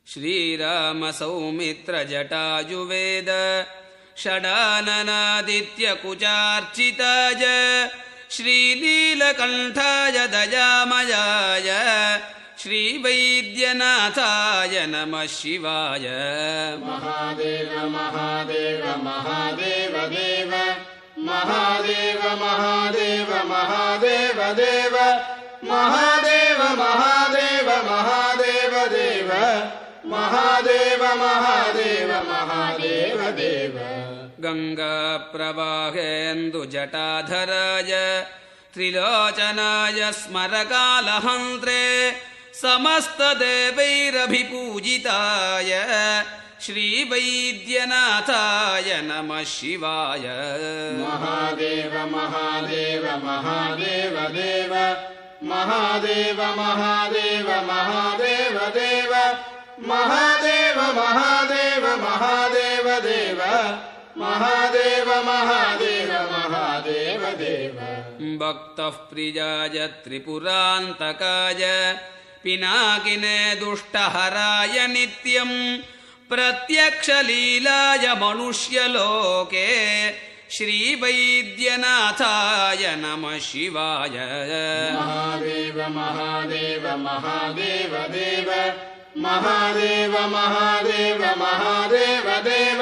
ಶ್ರೀರಾಮ ಸೌಮಿತ್ರ ಜಟಾಜುವೇದ ಷಡಾನನಾದಿತ್ಯ ಕುಚಾರ್ಚಿತಾಯ ಶ್ರೀನೀಲಕಂಠಾಯ ದಯಾಮಯಾಯ ಶ್ರೀವೈದ್ಯನಾಥಾಯ ನಮಃ ಶಿವಾಯ. ಮಹಾದೇವ ಮಹಾದೇವ ಮಹಾದೇವ ದೇವ ಮಹಾದೇವ ಮಹಾದೇವ ಮಹಾದೇವ ದೇವ ಮಹಾದೇವ ಮಹಾದೇವ ಮಹಾದೇವ ದೇವ ಮಹಾದೇವ ಮಹಾದೇವ ಮಹಾದೇವ ದೇವ. ಗಂಗಾ ಪ್ರವಾಹೇಂದು ಜಟಾಧರಾಯ ತ್ರಿಲೋಚನಾಯ ಸ್ಮರಕಾಲಹಂತ್ರೆ ಸಮಸ್ತ ದೇವೈರಭಿಪೂಜಿತಾಯ ಶ್ರೀವೈದ್ಯನಾಥಾಯ ನಮಃ ಶಿವಾಯ. ಮಹಾದೇವ ಮಹಾದೇವ ಮಹಾದೇವ ದೇವ ಮಹಾದೇವ ಮಹಾದೇವ ಮಹಾದೇವ ದೇವ ಮಹಾದೇವ ಮಹಾದೇವ ಮಹಾದೇವ ದೇವ ಮಹಾದೇವ ಮಹಾದೇವ ಮಹಾದೇವ ದೇವ. ಭಕ್ತಃ ಪ್ರಿಯಾಯ ತ್ರಿಪುರಾಂತಕಾಯ ಪಿನಾಕಿನೇ ದುಷ್ಟಹರಾಯ ನಿತ್ಯಂ ಪ್ರತ್ಯಕ್ಷಲೀಲಾಯ ಮನುಷ್ಯಲೋಕೆ ಶ್ರೀವೈದ್ಯನಾಥಾಯ ನಮಃ ಶಿವಾಯ. ಮಹಾದೇವ ಮಹಾದೇವ ಮಹಾದೇವ ದೇವ ಮಹಾದೇವ ಮಹಾದೇವ ಮಹಾದೇವ ದೇವ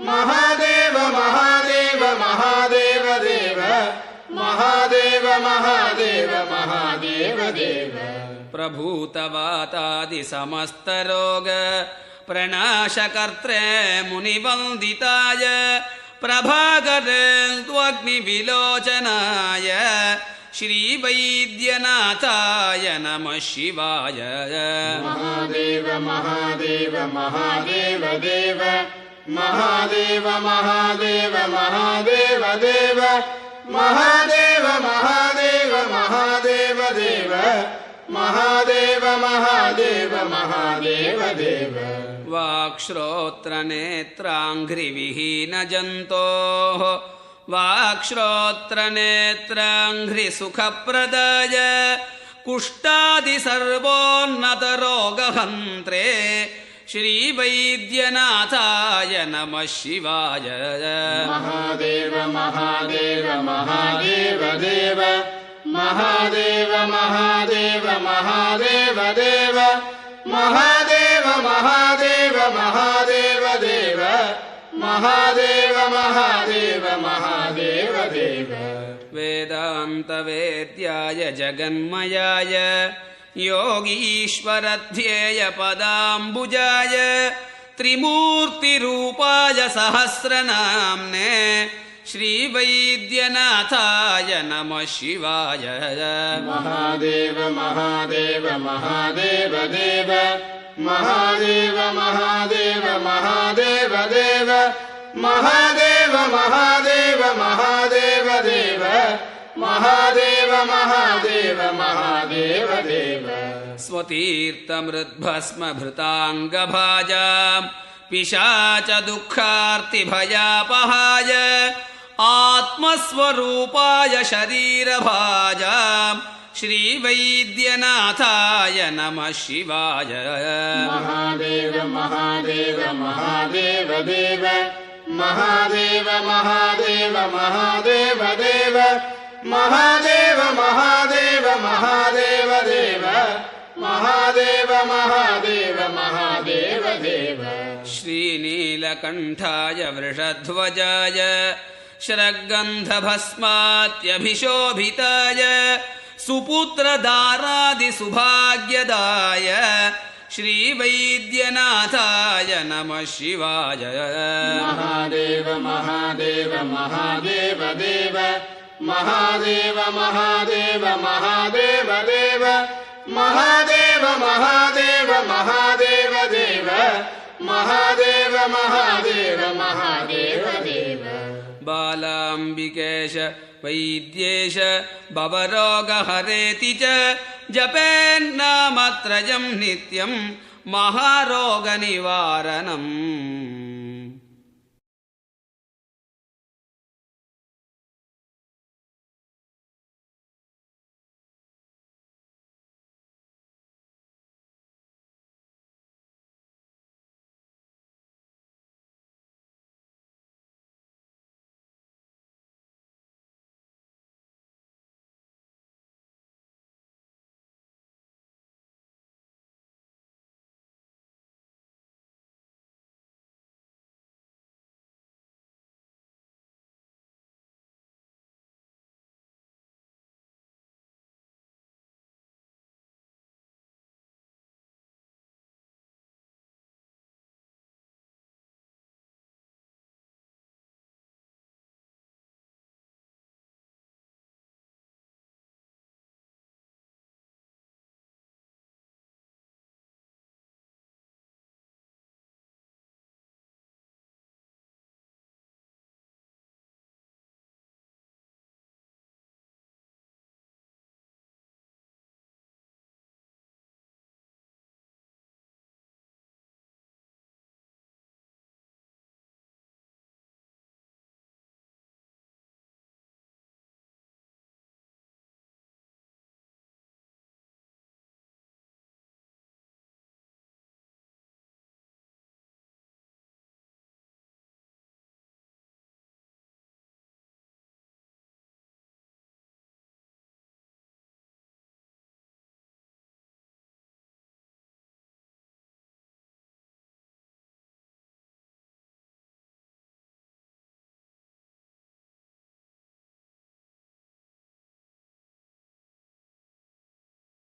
ಮಹಾದೇವ ಮಹಾದೇವ ಮಹಾದೇವ ದೇವ ಮಹಾದೇವ ಮಹಾದೇವ ಮಹಾದೇವ ದೇವ. ಪ್ರಭೂತವಾತಾದಿ ಸಮಸ್ತ ರೋಗ ಪ್ರಣಾಶಕರ್ತ್ರೇ ಮುನಿವಂದಿತಾಯ ಪ್ರಭಾಕರೇಂದ್ವಗ್ನಿ ವಿಲೋಚನಾಯ ಶ್ರೀವೈದ್ಯನಾಥಾಯ ನಮಃ ಶಿವಾಯ. ಮಹಾದೇವ ಮಹಾದೇವ ಮಹಾದೇವ ದೇವ ಮಹಾದೇವ ಮಹಾದೇವ ಮಹಾದೇವ ದೇವ ಮಹಾದೇವ ಮಹಾದೇವ ಮಹಾದೇವ ದೇವ ಮಹಾದೇವ ಮಹಾದೇವ ಮಹಾದೇವ ದೇವ. ವಾಕ್ಶ್ರೋತ್ರ ನೇತ್ರಾಂಘ್ರಿ ವಿಹೀನ ಜಂತೋಃ ವಾಕ್ಶ್ರೋತ್ರ ನೇತ್ರಾಂಘ್ರಿ ಸುಖಪ್ರದಾಯ ಕುಷ್ಠಾದಿ ಸರ್ವೋನ್ನತ ರೋಗಹಂತ್ರೆ ಶ್ರೀವೈದ್ಯನಾಥಾಯ ನಮಃ ಶಿವಾಯ. ಮಹಾದೇವ ಮಹಾದೇವ ಮಹಾದೇವ ದೇವ ಮಹಾದೇವ ಮಹಾದೇವ ಮಹಾದೇವ ದೇವ ಮಹಾದೇವ ಮಹಾದೇವ ಮಹಾದೇವ ದೇವ ಮಹಾದೇವ ಮಹಾದೇವ ಮಹಾದೇವ ದೇವ. ವೇದಾಂತ ವೇದ್ಯಾಯ ಜಗನ್ಮಯಾಯ ಯೋಗೀಶ್ವರಧ್ಯೇಯ ಪದಾಂಬುಜಾಯ ತ್ರಿಮೂರ್ತಿರೂಪಾಯ ಸಹಸ್ರನಾಮ್ನೇ ಶ್ರೀವೈದ್ಯನಾಥಾಯ ನಮಃ ಶಿವಾಯ. ಮಹಾದೇವ ಮಹಾದೇವ ಮಹಾದೇವ ದೇವ ಮಹಾದೇವ ಮಹಾದೇವ ಮಹಾದೇವ ದೇವ ಮಹಾದೇವ ಮಹಾದೇವ ಮಹಾದೇವ ದೇವ ಮಹಾದೇವ ಮಹಾದೇವ ಮಹಾದೇವ ದೇವ. ಸ್ವತೀರ್ಥಮೃದ್ಭಸ್ಮ ಭೃತಾಂಗಭಾಜಾಂ ಪಿಶಾಚ ದುಃಖಾರ್ತಿಭಯಾಪಹಾಯ ಆತ್ಮಸ್ವರೂಪಾಯ ಶರೀರಭಾಜಾಂ ಶ್ರೀವೈದ್ಯನಾಥಾಯ ನಮಃ ಶಿವಾಯ. ಮಹಾದೇವ ಮಹಾದೇವ ಮಹಾದೇವ ದೇವ ಮಹಾದೇವ ಮಹಾದೇವ ಮಹಾದೇವ ದೇವ ಮಹಾದೇವ ಮಹಾದೇವ ಮಹಾದೇವ ದೇವ ಮಹಾದೇವ ಮಹಾದೇವ ಮಹಾದೇವ ದೇವ. ಶ್ರೀನೀಲಕಂಠಾಯ ವೃಷಧ್ವಜಾಯ ಶರಗಂಧಭಸ್ಮಾತ್ಯಭಿಶೋಭಿತಾಯ ಸುಪುತ್ರದಾರಾದಿ ಸುಭಾಗ್ಯದಾಯ ಶ್ರೀವೈದ್ಯನಾಥಾಯ ನಮಃ ಶಿವಾಯ. ಮಹಾದೇವ ಮಹಾದೇವ ಮಹಾದೇವ ದೇವ ಮಹಾದೇವ ಮಹಾದೇವ ಮಹಾದೇವ ದೇವ ಮಹಾದೇವ ಮಹಾದೇವ ಮಹಾದೇವ ದೇವ ಮಹಾದೇವ ಮಹಾದೇವ ಮಹಾದೇವ ದೇವ. ಬಾಲಾಂಬಿಕೇಶ ವೈದ್ಯೇಶ ಭವರೋಗಹರೇತಿ ಚ ಜಪೇನ್ನಾಮತ್ರಯಂ ನಿತ್ಯಂ ಮಹಾರೋಗ ನಿವಾರಣಂ.